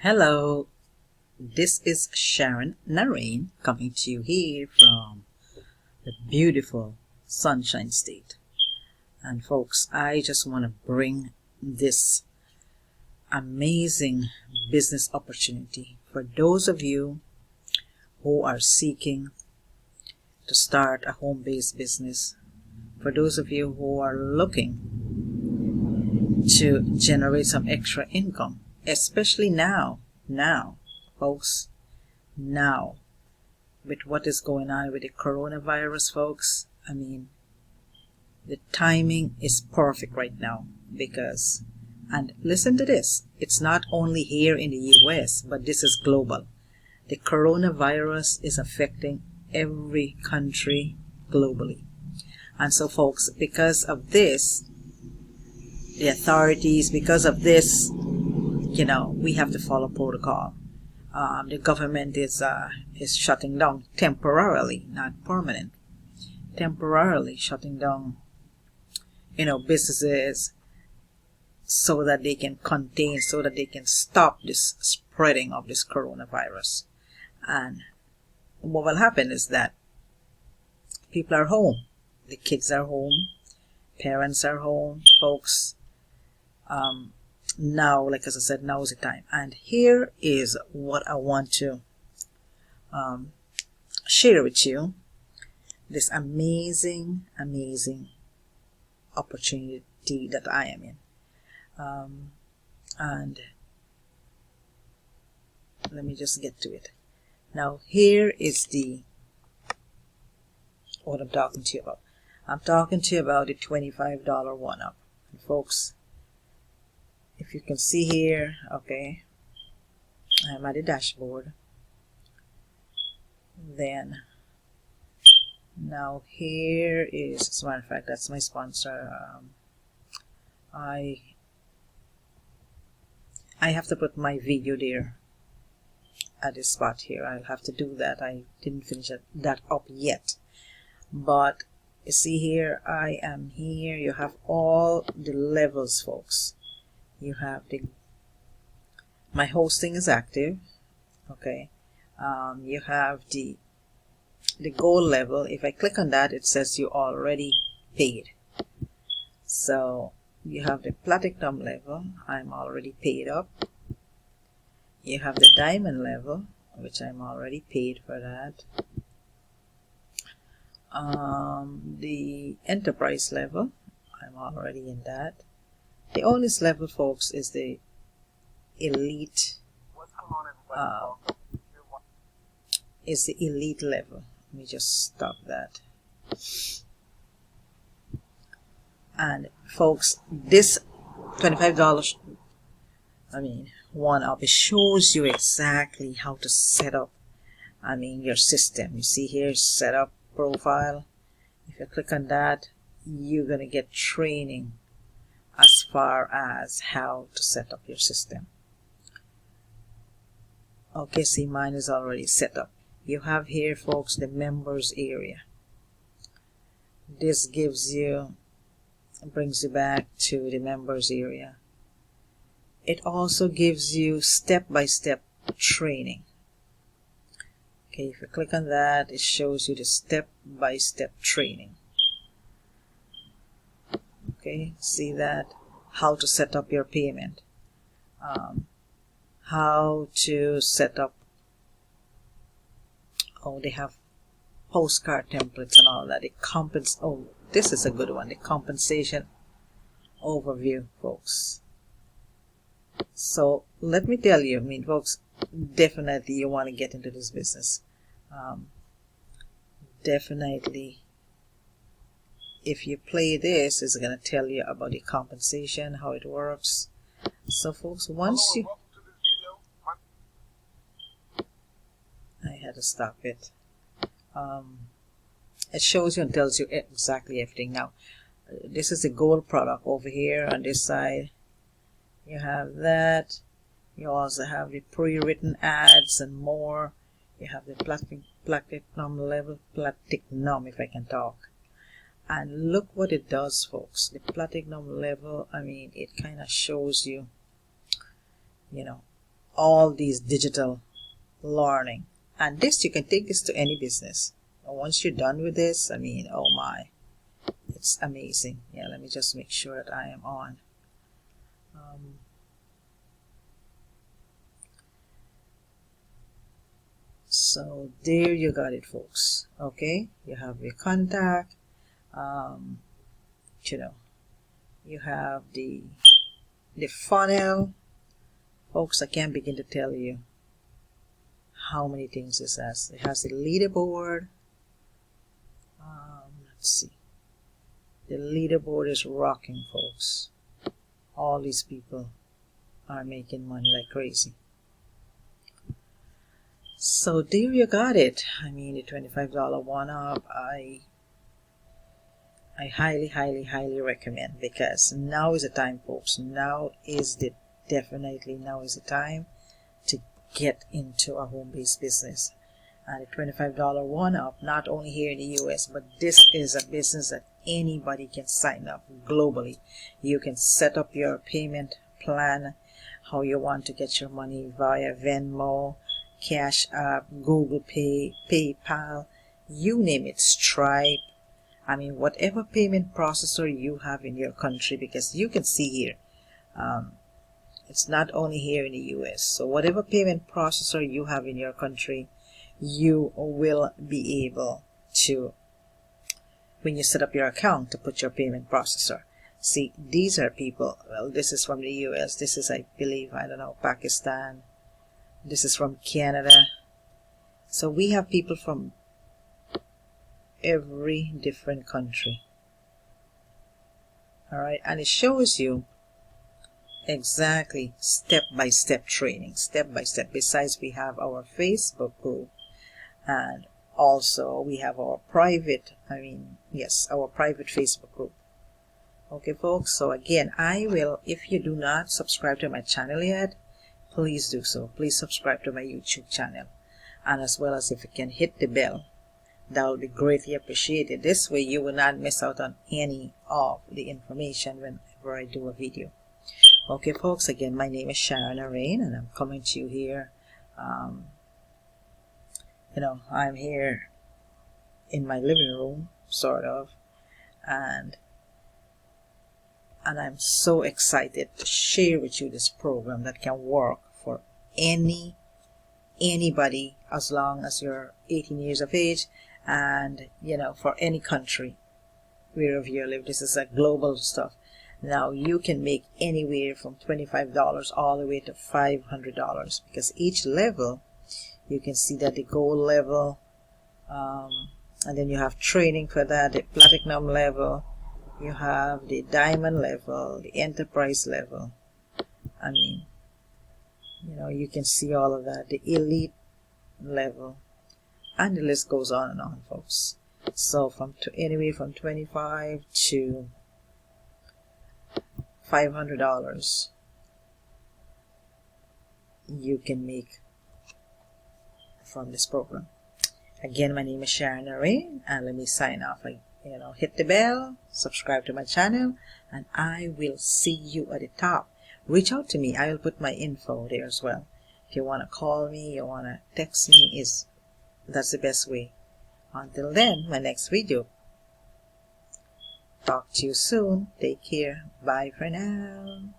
Hello, this is Sharon Naraine coming to you here from the beautiful Sunshine State. And folks, I just want to bring this amazing business opportunity for those of you who are seeking to start a home-based business, for those of you who are looking to generate some extra income, especially now, folks, now, with what is going on with the coronavirus, folks. I mean, the timing is perfect right now because, and listen to this, it's not only here in the US, but this is global. The coronavirus is affecting every country globally. And so, folks, because of this, the authorities, because of this, we have to follow protocol. The government is shutting down temporarily, not permanent. Temporarily shutting down, businesses so that they can contain, so that they can stop this spreading of this coronavirus. And what will happen is that people are home, the kids are home, parents are home, folks. Now, like as I said, now is the time. And here is what I want to share with you. This amazing opportunity that I am in. And let me just get to it. Now, here is what I'm talking to you about. I'm talking to you about the $25 one-up. And folks, if you can see here, okay, I'm at the dashboard. Then, now here is, as a matter of fact, that's my sponsor. I have to put my video there at this spot here. I'll have to do that. I didn't finish that up yet. But you see here, I am here. You have all the levels, folks. You have my hosting is active, okay. You have the gold level. If I click on that, it says you already paid. So you have the platinum level. I'm already paid up. You have the diamond level, which I'm already paid for that. The enterprise level, I'm already in that. The only level, folks, is the elite. Is the elite level. Let me just stop that. And folks, this $25, one up, it shows you exactly how to set up, your system. You see here, set up profile. If you click on that, you're gonna get training as far as how to set up your system. Okay, see, mine is already set up. You have here, folks, the members area. This brings you back to the members area. It also gives you step-by-step training. Okay, if you click on that, it shows you the step-by-step training. Okay, see that? How to set up your payment. How to set up. Oh, they have postcard templates and all that. Oh, this is a good one. The compensation overview, folks. So let me tell you, folks, definitely you want to get into this business. Definitely, if you play this, it's going to tell you about the compensation, how it works. So, folks, once you... I had to stop it. It shows you and tells you exactly everything. Now, this is the gold product over here on this side. You have that. You also have the pre-written ads and more. You have the platinum level, platinum if I can talk. And look what it does, folks. The platinum level, it kind of shows you, all these digital learning. And this, you can take this to any business. And once you're done with this, I mean, oh my, it's amazing. Yeah, let me just make sure that I am on. So there you got it, folks. Okay, you have your contact. You know, you have the funnel, folks. I can't begin to tell you how many things this has. It has the leaderboard. Let's see. The leaderboard is rocking, folks. All these people are making money like crazy. So there you got it. I mean, the $25 one-up, I highly, highly, highly recommend, because now is the time, folks. Now is the time to get into a home-based business. And the $25 one-up, not only here in the US, but this is a business that anybody can sign up globally. You can set up your payment plan, how you want to get your money, via Venmo, Cash App, Google Pay, PayPal, you name it, Stripe. I mean, whatever payment processor you have in your country, because you can see here, it's not only here in the US. So whatever payment processor you have in your country, you will be able to, when you set up your account, to put your payment processor. See, these are people, well, this is from the US, this is, I believe, I don't know, Pakistan, this is from Canada. So we have people from every different country. Alright, and it shows you exactly step-by-step training, step-by-step. Besides, we have our Facebook group, and also we have our private, our private Facebook group. Okay, folks, so again, I will, if you do not subscribe to my channel yet, please do so. Please subscribe to my YouTube channel, and as well as if you can hit the bell, that will be greatly appreciated. This way you will not miss out on any of the information whenever I do a video. Okay, folks, again, my name is Sharon Naraine, and I'm coming to you here. I'm here in my living room, sort of, and I'm so excited to share with you this program that can work for anybody, as long as you're 18 years of age, and for any country wherever you live. This is a global stuff. Now you can make anywhere from $25 all the way to $500, because each level, you can see that the gold level, and then you have training for that, the platinum level, you have the diamond level, the enterprise level. I mean, you can see all of that, the elite level, and the list goes on, folks. So anywhere from $25 to $500 you can make from this program. Again, my name is Sharon Naraine, and let me sign off. Hit the bell, subscribe to my channel, and I will see you at the top. Reach out to me. I will put my info there as well. If you want to call me, you want to text me, that's the best way. Until then, my next video. Talk to you soon. Take care. Bye for now.